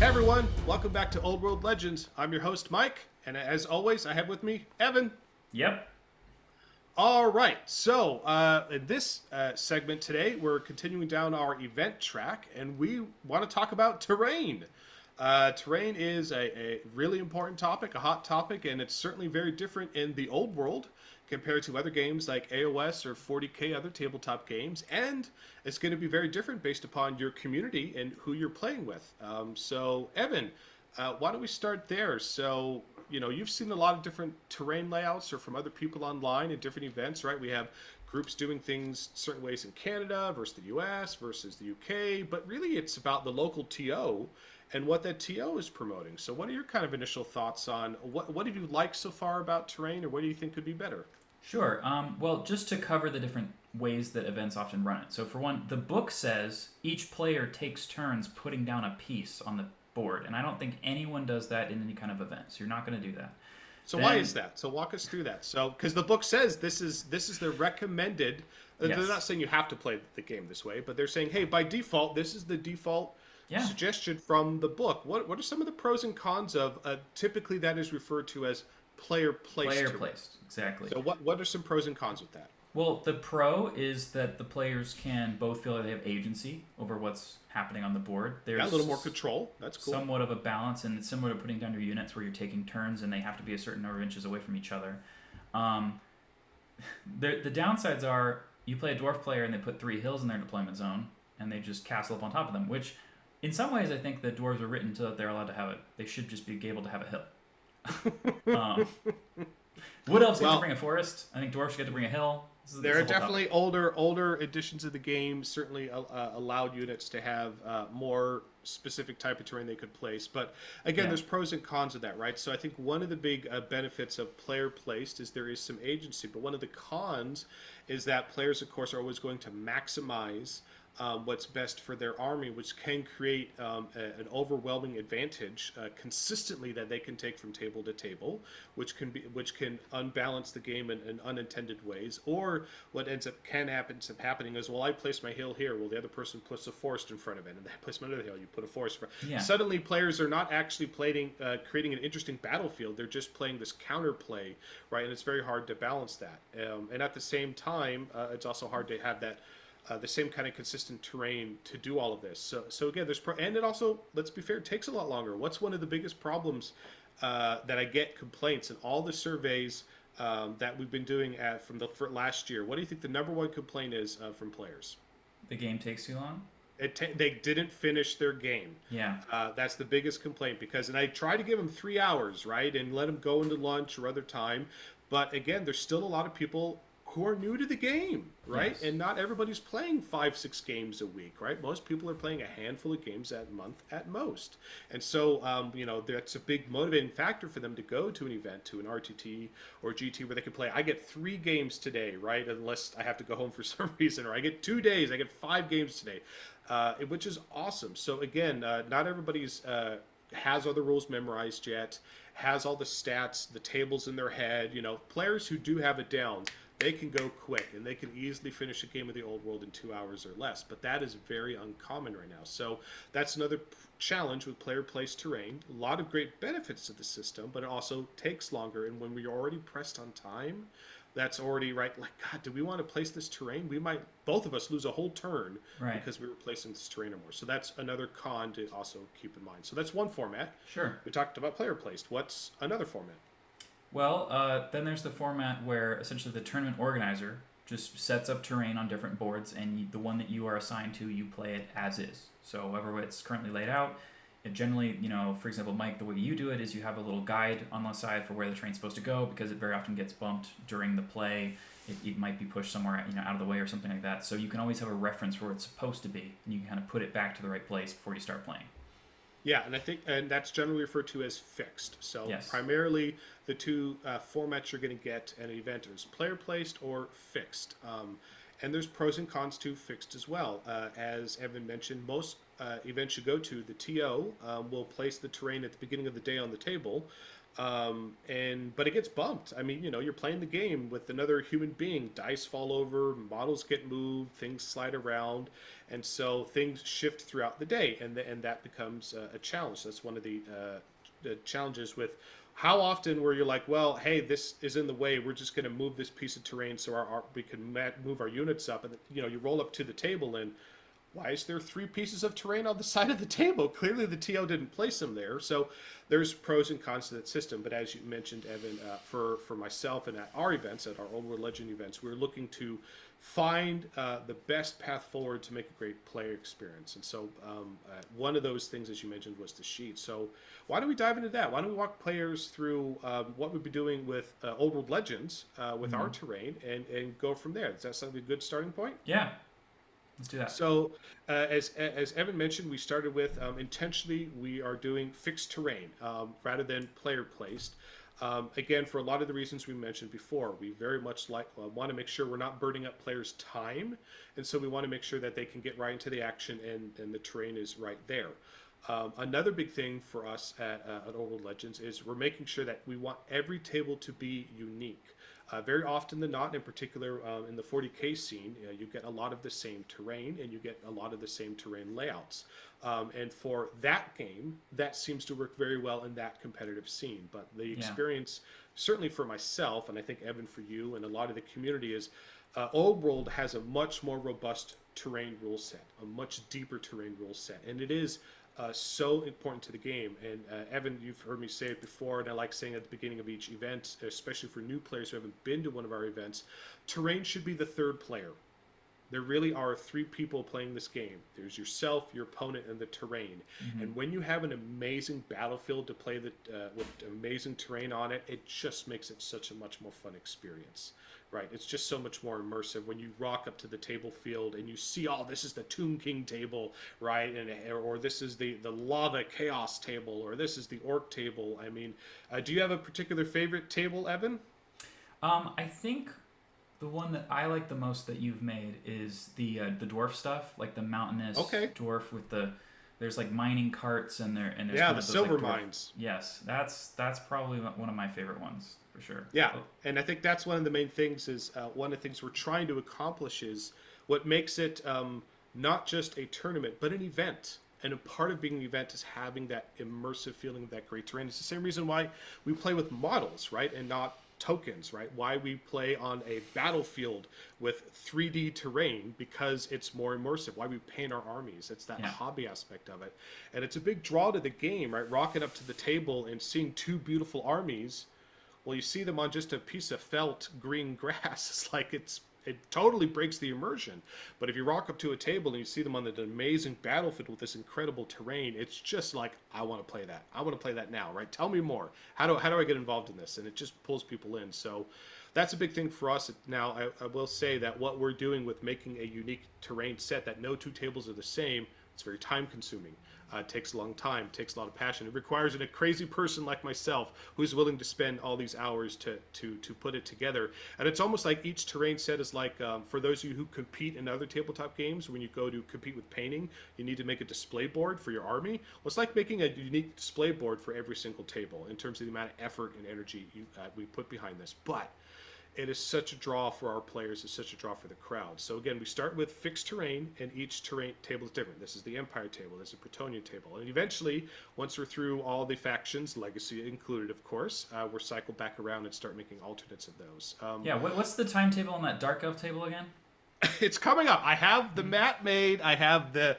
Hey everyone, welcome back to Old World Legends. I'm your host Mike, and as always, I have with me Evan. Yep. All right, so in this segment today, we're continuing down our event track, and we want to talk about terrain. Terrain is a really important topic, a hot topic, and it's certainly very different in the old world compared to other games like AOS or 40K, other tabletop games, and it's going to be very different based upon your community and who you're playing with. So, Evan, why don't we start there? So, you've seen a lot of different terrain layouts or from other people online at different events, right? We have groups doing things certain ways in Canada versus the US versus the UK, but really it's about the local TO and what that TO is promoting. So, what are your kind of initial thoughts on what have you liked so far about terrain, or what do you think could be better? Sure. Well, just to cover the different ways that events often run it. So, for one, the book says each player takes turns putting down a piece on the board, and I don't think anyone does that in any kind of event. So, you're not going to do that. So why is Then, that? So walk us through that. So because the book says this is the recommended. They're yes, not saying you have to play the game this way, but they're saying, hey, by default, this is the default yeah, suggestion from the book. What are some of the pros and cons of typically that is referred to as player placed player terrain? placed exactly. So what are some pros and cons with that? Well, the pro is that the players can both feel that they have agency over what's happening on the board. Yeah, a little more There's control. That's cool. somewhat of a balance, and it's similar to putting down your units where you're taking turns and they have to be a certain number of inches away from each other. Um, the downsides are you play a dwarf player and they put 3 hills in their deployment zone and they just castle up on top of them, which in some ways I think the dwarves are written so that they're allowed to have it. They should just be able to have a hill. Um, Wood elves get to Well, bring a forest. I think dwarves get to bring a hill. This there is are a whole topic. definitely older editions of the game. Certainly allowed units to have more specific type of terrain they could place. But again, Yeah. there's pros and cons of that, right? So I think one of the big benefits of player placed is there is some agency. But one of the cons is that players, of course, are always going to maximize what's best for their army, which can create an overwhelming advantage consistently that they can take from table to table, which can unbalance the game in unintended ways. Or what ends up happening is, well, I place my hill here, well, the other person puts a forest in front of it, and I place my other hill, you put a forest in front. Yeah. Suddenly, players are not actually playing creating an interesting battlefield. They're just playing this counterplay, right? And it's very hard to balance that. And at the same time, it's also hard to have that the same kind of consistent terrain to do all of this. So again, and it also, let's be fair, it takes a lot longer. What's one of the biggest problems that I get complaints in all the surveys that we've been doing from the for last year? What do you think the number one complaint is from players? The game takes too long. They didn't finish their game. Yeah. That's the biggest complaint and I try to give them 3 hours, right, and let them go into lunch or other time. But again, there's still a lot of people who are new to the game, right? Yes. And not everybody's playing 5, 6 games a week, right? Most people are playing a handful of games a month at most. And so, that's a big motivating factor for them to go to an event, to an RTT or GT where they can play. I get 3 games today, right? Unless I have to go home for some reason, or I get 2 days, I get 5 games today, which is awesome. So again, not everybody's has all the rules memorized yet, has all the stats, the tables in their head. Players who do have it down, they can go quick and they can easily finish a game of the old world in 2 hours or less. But that is very uncommon right now. So that's another challenge with player placed terrain. A lot of great benefits to the system, but it also takes longer. And when we're already pressed on time, that's already right. Like, God, do we want to place this terrain? We might, both of us, lose a whole turn Right. because we were placing this terrain or more. So that's another con to also keep in mind. So that's one format. Sure. We talked about player placed. What's another format? Well, then there's the format where essentially the tournament organizer just sets up terrain on different boards, and the one that you are assigned to, you play it as is. So however it's currently laid out, it generally, for example, Mike, the way you do it is you have a little guide on the side for where the train's supposed to go because it very often gets bumped during the play. It might be pushed somewhere, out of the way or something like that. So you can always have a reference where it's supposed to be, and you can kind of put it back to the right place before you start playing. Yeah, and that's generally referred to as fixed. So Yes. primarily, the two formats you're going to get at an event is player placed or fixed. And there's pros and cons to fixed as well. As Evan mentioned, most events you go to, the TO will place the terrain at the beginning of the day on the table. But it gets bumped. I mean, you're playing the game with another human being. Dice fall over, models get moved, things slide around, and so things shift throughout the day, and that becomes a challenge. That's one of the challenges with how often where you're like, well, hey, this is in the way. We're just going to move this piece of terrain so we can move our units up, and you roll up to the table and why is there three pieces of terrain on the side of the table? Clearly, the TO didn't place them there. So there's pros and cons to that system. But as you mentioned, Evan, for myself and at our events, at our Old World Legend events, we're looking to find the best path forward to make a great player experience. And so one of those things, as you mentioned, was the sheet. So why don't we dive into that? Why don't we walk players through what we've been doing with Old World Legends with our terrain and go from there? Does that sound like a good starting point? Yeah, let's do that. So, as Evan mentioned, we started with intentionally we are doing fixed terrain rather than player placed. Again, for a lot of the reasons we mentioned before, we very much want to make sure we're not burning up players' time, and so we want to make sure that they can get right into the action and the terrain is right there. Another big thing for us at Old World Legends is we're making sure that we want every table to be unique. Very often than not, in particular in the 40K scene, you get a lot of the same terrain and you get a lot of the same terrain layouts. And for that game, that seems to work very well in that competitive scene. But the Yeah. experience, certainly for myself, and I think Evan for you and a lot of the community, is Old World has a much more robust terrain rule set, a much deeper terrain rule set. And it is so important to the game. And Evan, you've heard me say it before, and I like saying at the beginning of each event, especially for new players who haven't been to one of our events, terrain should be the third player. There really are three people playing this game. There's yourself, your opponent, and the terrain. Hmm. And when you have an amazing battlefield to play with amazing terrain on it, it just makes it such a much more fun experience, right? It's just so much more immersive when you rock up to the table field and you see, oh, this is the Tomb King table, right? Or this is the lava chaos table, or this is the orc table. I mean, do you have a particular favorite table, Evan? I think the one that I like the most that you've made is the dwarf stuff, like the mountainous Okay. dwarf with there's like mining carts and there's Yeah, kind the of those like silver dwarf. mines. Yes, that's probably one of my favorite ones for sure. Yeah, Oh, and I think that's one of the main things is one of the things we're trying to accomplish is what makes it not just a tournament but an event. And a part of being an event is having that immersive feeling of that great terrain. It's the same reason why we play with models, right, and not tokens, right? Why we play on a battlefield with 3D terrain because it's more immersive. Why we paint our armies. It's that yeah, hobby aspect of it. And it's a big draw to the game, right? Rocking up to the table and seeing two beautiful armies, well, you see them on just a piece of felt green grass. It's like it totally breaks the immersion. But if you rock up to a table and you see them on an amazing battlefield with this incredible terrain, it's just like I want to play that. I want to play that now, right? Tell me more. How do I get involved in this? And it just pulls people in. So that's a big thing for us. Now, I will say that what we're doing with making a unique terrain set that no two tables are the same, it's very time consuming. It takes a long time, takes a lot of passion. It requires a crazy person like myself who's willing to spend all these hours to put it together. And it's almost like each terrain set is like, for those of you who compete in other tabletop games, when you go to compete with painting, you need to make a display board for your army. Well, it's like making a unique display board for every single table in terms of the amount of effort and energy we put behind this. But it is such a draw for our players. It's such a draw for the crowd. So again, we start with fixed terrain, and each terrain table is different. This is the Empire table. This is the Bretonian table. And eventually, once we're through all the factions, Legacy included, of course, we're cycled back around and start making alternates of those. yeah. What's the timetable on that dark elf table again? It's coming up. I have the map made. I have the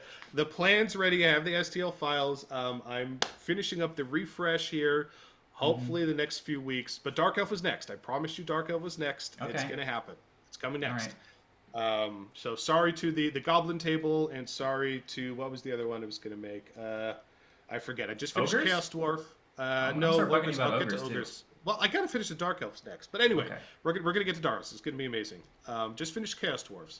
plans ready. I have the STL files. I'm finishing up the refresh here. Mm-hmm. Hopefully the next few weeks. But Dark Elf is next. I promise you, Dark Elf is next. It's Okay, gonna happen. It's coming all right. next. So sorry to the Goblin table, and sorry to what was the other one I was gonna make. I forget. I just finished Ogres? Chaos Dwarf. I'm gonna No, start bugging you ogres. about I'll get to ogres too. ogres. Well, I gotta finish the Dark Elves next. But anyway, Okay. we're gonna get to Darius. It's gonna be amazing. Just finished Chaos Dwarfs.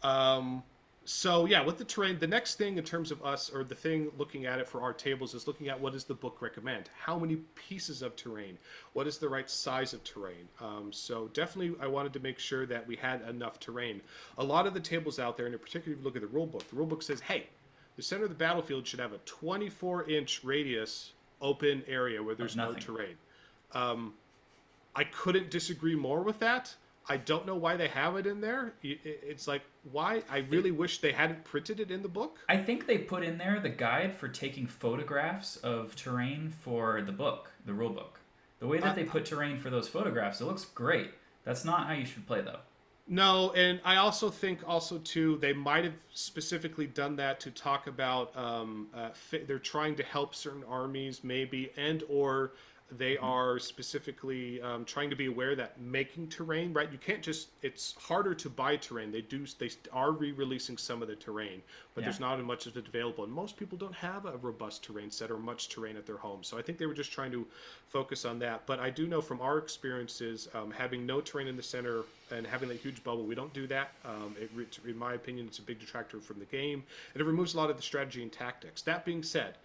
Um, so yeah, with the terrain, the next thing in terms of us, or the thing looking at it for our tables, is looking at what does the book recommend? How many pieces of terrain? What is the right size of terrain? So definitely, I wanted to make sure that we had enough terrain. A lot of the tables out there, and in particular, if you look at the rule book says, hey, the center of the battlefield should have a 24-inch radius open area where Of there's no nothing. terrain. I couldn't disagree more with that. I don't know why they have it in there. It's like, why? I It, really wish they hadn't printed it in the book. I think they put in there the guide for taking photographs of terrain for the book, the rule book. The way that Uh, they put terrain for those photographs, it looks great. That's not how you should play, though. no, and I also think also too they might have specifically done that to talk about they're trying to help certain armies maybe, and or they Mm-hmm. are specifically trying to be aware that making terrain, right, you can't just, it's harder to buy terrain. They are re-releasing some of the terrain, but Yeah. there's not as much of it available, and most people don't have a robust terrain set or much terrain at their home. So I think they were just trying to focus on that. But I do know from our experiences, having no terrain in the center and having that huge bubble, we don't do that. In my opinion, it's a big detractor from the game, and it removes a lot of the strategy and tactics. That being said,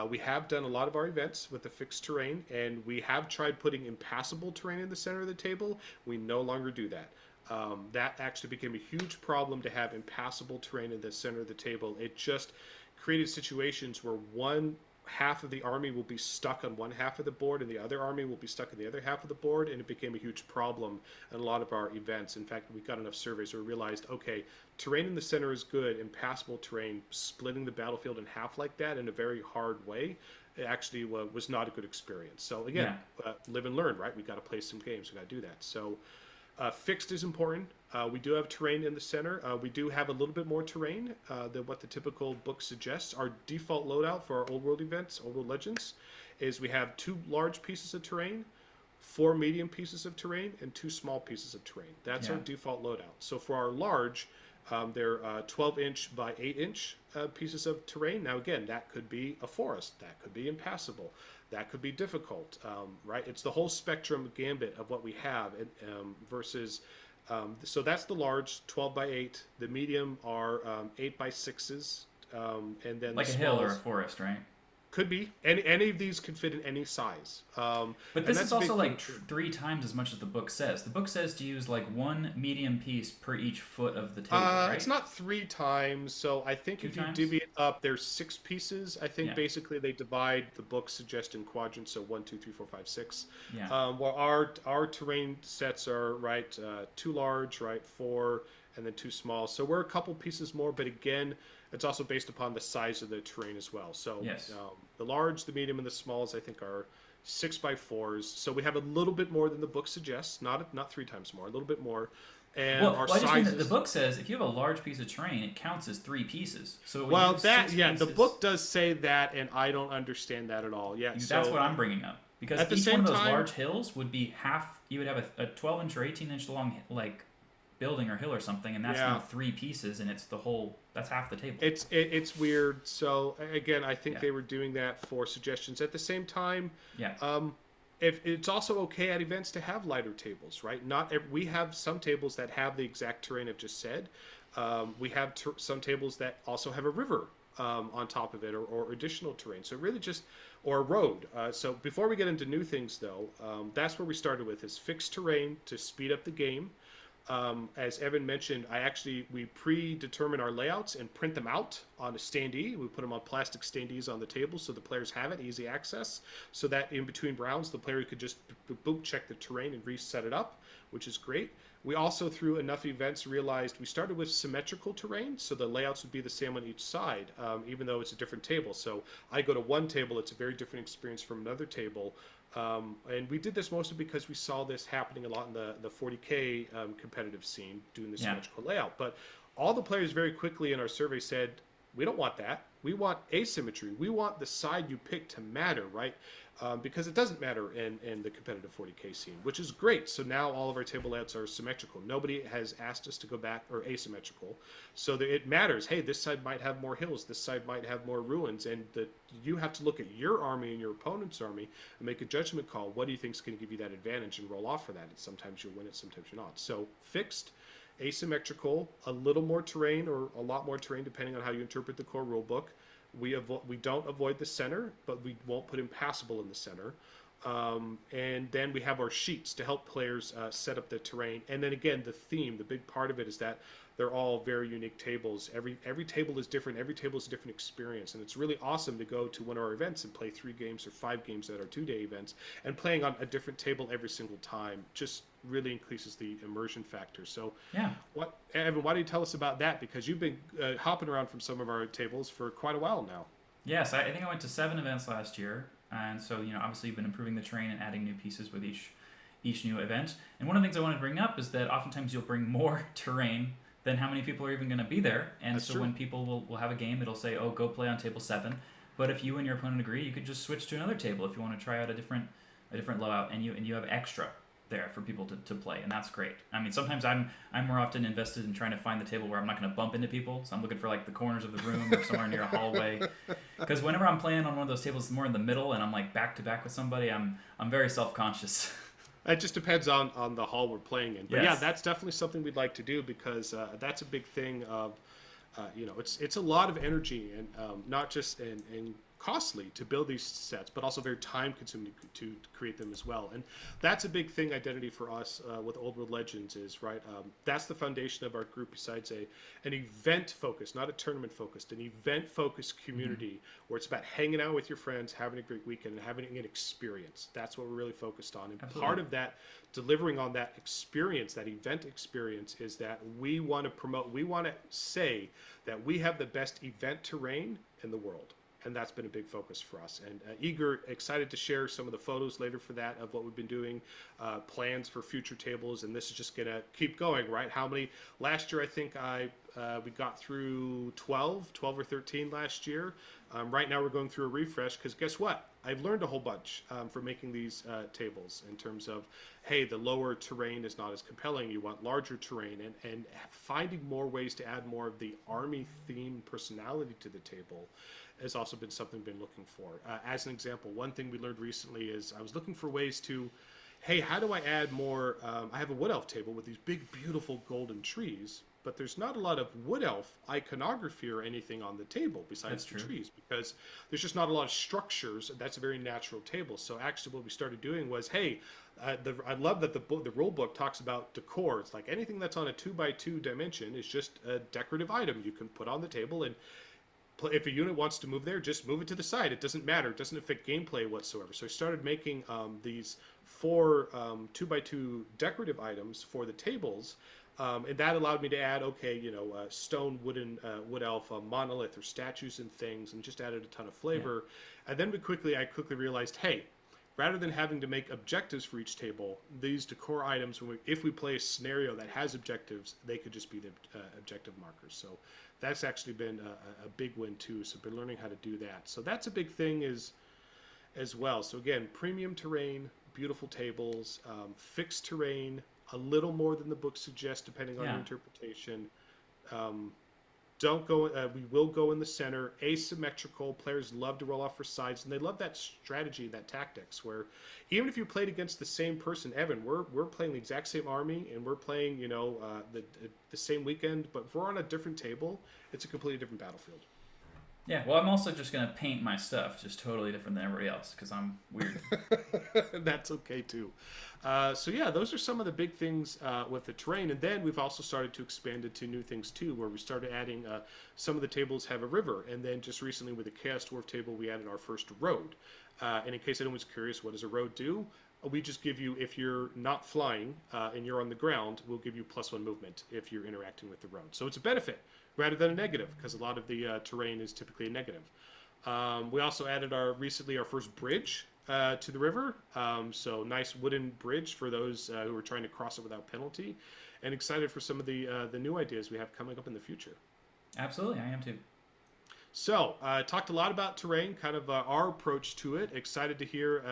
we have done a lot of our events with the fixed terrain, and we have tried putting impassable terrain in the center of the table. We no longer do that. That actually became a huge problem to have impassable terrain in the center of the table. It just created situations where one half of the army will be stuck on one half of the board and the other army will be stuck in the other half of the board, and it became a huge problem in a lot of our events. In fact, we got enough surveys where we realized, okay, terrain in the center is good, impassable terrain, splitting the battlefield in half like that in a very hard way, it actually was not a good experience. So again, Yeah. live and learn, right? We got to play some games, we got to do that. So fixed is important. We do have terrain in the center. We do have a little bit more terrain than what the typical book suggests. Our default loadout for our old world events, old world legends, is we have 2 large pieces of terrain, 4 medium pieces of terrain, and 2 small pieces of terrain. That's our Yeah. default loadout. So for our large, they're 12-inch by 8-inch pieces of terrain. Now again, that could be a forest, that could be impassable, that could be difficult, right? It's the whole spectrum gambit of what we have, versus. So that's the large 12 by 8. The medium are 8 by 6s, and then the Like a hill or a smalls forest, right? could be any of these could fit in any size, But and this is that's a also big like thing too. 3 times as much as the book says. The book says to use like one medium piece per each foot of the table, It's right? not 3 times. So I think Two if you times? divvy it up, there's 6 pieces. I think Yeah. basically they divide the book suggest in quadrants. So one, two, three, four, five, six. Yeah. Well, our terrain sets are right, 2 large, right, 4, and then 2 small. So we're a couple pieces more, but again, it's also based upon the size of the terrain as well. So Yes. the large, the medium, and the smalls I think are 6 by 4s. So we have a little bit more than the book suggests. Not 3 times more, a little bit more. And Well, our well, I just mean that the sizes. book says if you have a large piece of terrain, it counts as 3 pieces. So when you Well, have that, six yeah, the pieces, book does say that, and I don't understand that at all. Yeah, that's so what I'm bringing up. Because at the each one same of those time, large hills would be half. You would have a 12-inch or 18-inch long like building or hill or something, and that's now yeah, 3 pieces, and it's the whole. That's half the table. it's weird. So again, I think Yeah. they were doing that for suggestions. At the same time, Yeah. um, if it's also okay at events to have lighter tables, right? We have some tables that have the exact terrain I've just said. We have some tables that also have a river on top of it, or additional terrain. So it really just, or a road. So before we get into new things, though, that's where we started with is fixed terrain to speed up the game. As Evan mentioned, we predetermine our layouts and print them out on a standee. We put them on plastic standees on the table so the players have it, easy access, so that in between rounds the player could just boop check the terrain and reset it up, which is great. We also, through enough events, realized we started with symmetrical terrain, so the layouts would be the same on each side, even though it's a different table. So I go to one table, it's a very different experience from another table. And we did this mostly because we saw this happening a lot in the 40K competitive scene, doing the Yeah. symmetrical layout. But all the players very quickly in our survey said, we don't want that. We want asymmetry. We want the side you pick to matter, right? Because it doesn't matter in the competitive 40K scene, which is great. So now all of our table layouts are symmetrical. Nobody has asked us to go back or asymmetrical, so that it matters. Hey, this side might have more hills. This side might have more ruins, and you have to look at your army and your opponent's army and make a judgment call. What do you think is going to give you that advantage, and roll off for that? And sometimes you'll win it, sometimes you're not. So fixed, asymmetrical, a little more terrain or a lot more terrain depending on how you interpret the core rulebook. We don't avoid the center, but we won't put impassable in the center. And then we have our sheets to help players set up the terrain. And then again, the theme, the big part of it is that they're all very unique tables. Every table is different. Every table is a different experience, and it's really awesome to go to one of our events and play 3 games or 5 games at our 2-day events, and playing on a different table every single time just really increases the immersion factor. So, Yeah. what, Evan? Why don't you tell us about that? Because you've been hopping around from some of our tables for quite a while now. Yes, I think I went to 7 events last year, and so obviously you've been improving the terrain and adding new pieces with each new event. And one of the things I want to bring up is that oftentimes you'll bring more terrain than how many people are even going to be there. And That's so true. when people will have a game, it'll say, "Oh, go play on table 7." But if you and your opponent agree, you could just switch to another table if you want to try out a different layout, and you have extra there for people to play, and that's great. I mean, sometimes I'm more often invested in trying to find the table where I'm not going to bump into people, so I'm looking for like the corners of the room or somewhere near a hallway. Because whenever I'm playing on one of those tables more in the middle and I'm like back to back with somebody, I'm very self conscious. It just depends on the hall we're playing in. But yeah, Yes, that's definitely something we'd like to do because that's a big thing of, it's a lot of energy and not just in costly to build these sets, but also very time consuming to create them as well. And that's a big thing identity for us with Old World Legends is right. That's the foundation of our group. Besides an event focused, not a tournament focused, an event focused community where it's about hanging out with your friends, having a great weekend, and having an experience. That's what we're really focused on. And absolutely. part of that, delivering on that experience, that event experience, is that we want to promote. We want to say that we have the best event terrain in the world, and that's been a big focus for us. And excited to share some of the photos later for that of what we've been doing, plans for future tables, and this is just gonna keep going, right? How many last year? I think we got through 12 or 13 last year. Right now we're going through a refresh because guess what? I've learned a whole bunch from making these tables in terms of, hey, the lower terrain is not as compelling. You want larger terrain, and finding more ways to add more of the army theme personality to the table has also been something I've been looking for. As an example, one thing we learned recently is I was looking for ways to, hey, how do I add more? I have a wood elf table with these big, beautiful golden trees, but there's not a lot of wood elf iconography or anything on the table That's besides the true. trees because there's just not a lot of structures. That's a very natural table. So actually, what we started doing was, hey, I love that the rule book talks about decor. It's like anything that's on a 2x2 dimension is just a decorative item you can put on the table, and if a unit wants to move there, just move it to the side. It doesn't matter. It doesn't affect gameplay whatsoever. So I started making these 4 2x2 decorative items for the tables, and that allowed me to add, okay, stone, wooden, wood elf, monolith, or statues and things, and just added a ton of Yeah. flavor. And then I quickly realized, hey, rather than having to make objectives for each table, these decor items, if we play a scenario that has objectives, they could just be the objective markers. So that's actually been a big win too. So I've been learning how to do that. So that's a big thing as well. So again, premium terrain, beautiful tables, fixed terrain, a little more than the book suggests depending on your Yeah. interpretation. Um, don't go. We will go in the center. Asymmetrical players love to roll off for sides, and they love that strategy, that tactics. Where even if you played against the same person, Evan, we're playing the exact same army, and we're playing the same weekend, but if we're on a different table, it's a completely different battlefield. Yeah. Well, I'm also just gonna paint my stuff just totally different than everybody else because I'm weird. That's okay too. So yeah, those are some of the big things with the terrain, and then we've also started to expand it to new things too, where we started adding some of the tables have a river, and then just recently with the Chaos Dwarf table, we added our first road. And in case anyone's curious, what does a road do? We just give you, if you're not flying and you're on the ground, we'll give you +1 movement if you're interacting with the road. So it's a benefit rather than a negative, because a lot of the terrain is typically a negative. We also added recently our first bridge to the river. So nice wooden bridge for those who are trying to cross it without penalty, and excited for some of the new ideas we have coming up in the future. Absolutely, I am too. So, talked a lot about terrain, kind of our approach to it. Excited to hear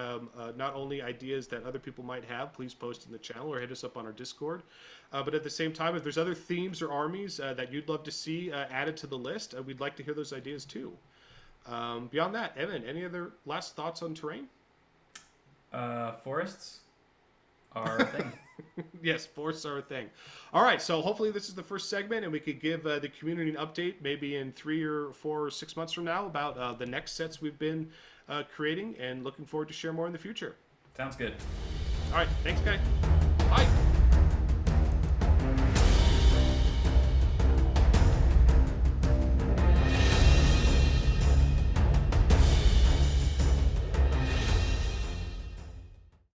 not only ideas that other people might have, please post in the channel or hit us up on our Discord. But at the same time, if there's other themes or armies that you'd love to see added to the list, we'd like to hear those ideas too. Beyond that, Evan, any other last thoughts on terrain? Forests are a thing. Yes, forests are a thing. All right, so hopefully this is the first segment, and we could give the community an update maybe in 3 or 4 or 6 months from now about the next sets we've been creating, and looking forward to share more in the future. Sounds good. All right, thanks, guys.